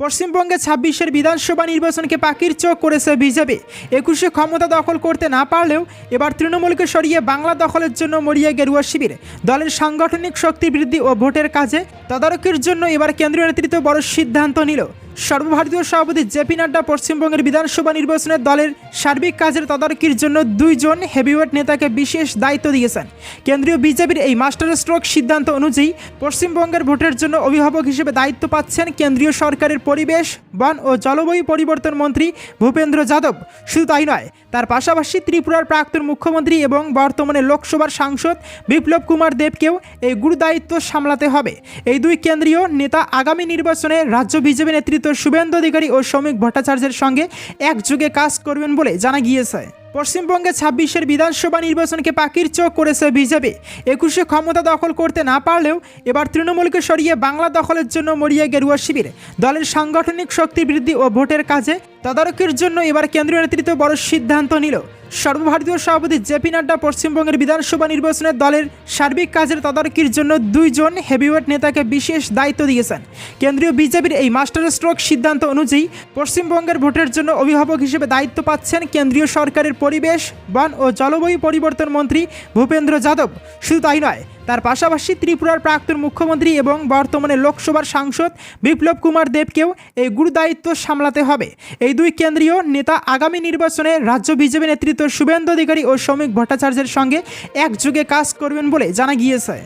পশ্চিমবঙ্গে ২৬-এর বিধানসভা নির্বাচনকে পাখির চোখ করেছে বিজেপি। ২১-এ ক্ষমতা দখল করতে না পারলেও এবার তৃণমূলকে সরিয়ে বাংলা দখলের জন্য মরিয়া গেরুয়া শিবির। দলের সাংগঠনিক শক্তি বৃদ্ধি ও ভোটের কাজে তদারকির জন্য এবার কেন্দ্রীয় নেতৃত্ব বড় সিদ্ধান্ত নিল। সর্বভারতীয় সভাপতি জেপি নাড্ডা পশ্চিমবঙ্গের বিধানসভা নির্বাচনের দলের সার্বিক কাজের তদারকির জন্য ২ জন হেভিওয়েট নেতাকে বিশেষ দায়িত্ব দিয়েছেন। কেন্দ্রীয় বিজেপির এই মাস্টার স্ট্রোক সিদ্ধান্ত অনুযায়ী পশ্চিমবঙ্গের ভোটের জন্য অভিভাবক হিসেবে দায়িত্ব পাচ্ছেন কেন্দ্রীয় সরকারের পরিবেশ, বন ও জলবায়ু পরিবর্তন মন্ত্রী ভূপেন্দ্র যাদব। শুধু তাই নয়, তার পাশাপাশি ত্রিপুরার প্রাক্তন মুখ্যমন্ত্রী এবং বর্তমানে লোকসভার সাংসদ বিপ্লব কুমার দেবকেও এই গুরু দায়িত্ব সামলাতে হবে। এই দুই কেন্দ্রীয় নেতা আগামী নির্বাচনে রাজ্য বিজেপি নেতৃত্ব শুভেন্দু অধিকারী ও শ্রমিক ভট্টাচার্যের সঙ্গে একযোগে কাজ করবেন বলে জানা গিয়েছে। পশ্চিমবঙ্গে ২৬-এর বিধানসভা নির্বাচনকে পাখির চোখ করেছে বিজেপি। ২১-এ ক্ষমতা দখল করতে না পারলেও এবার তৃণমূলকে সরিয়ে বাংলা দখলের জন্য মরিয়া গেরুয়া শিবির। দলের সাংগঠনিক শক্তি বৃদ্ধি ও ভোটের কাজে তদারকির জন্য এবার কেন্দ্রীয় নেতৃত্ব বড় সিদ্ধান্ত নিল। সর্বভারতীয় সভাপতি জেপি নাড্ডা পশ্চিমবঙ্গের বিধানসভা নির্বাচনের দলের সার্বিক কাজের তদারকির জন্য ২ জন হেভিওয়েট নেতাকে বিশেষ দায়িত্ব দিয়েছেন। কেন্দ্রীয় বিজেপির এই মাস্টার স্ট্রোক সিদ্ধান্ত অনুযায়ী পশ্চিমবঙ্গের ভোটের জন্য অভিভাবক হিসেবে দায়িত্ব পাচ্ছেন কেন্দ্রীয় সরকারের পরিবেশ, বন ও জলবায়ু পরিবর্তন মন্ত্রী ভূপেন্দ্র যাদব। শুধু তাই নয়, তার পাশাপাশি ত্রিপুরার প্রাক্তন মুখ্যমন্ত্রী এবং বর্তমানে লোকসভার সাংসদ বিপ্লব কুমার দেবকেও এই গুরু দায়িত্ব সামলাতে হবে। এই দুই কেন্দ্রীয় নেতা আগামী নির্বাচনে রাজ্য বিজেপি নেতৃত্ব শুভেন্দু অধিকারী ও শ্রমিক ভট্টাচার্যের সঙ্গে একযোগে কাজ করবেন বলে জানা গিয়েছে।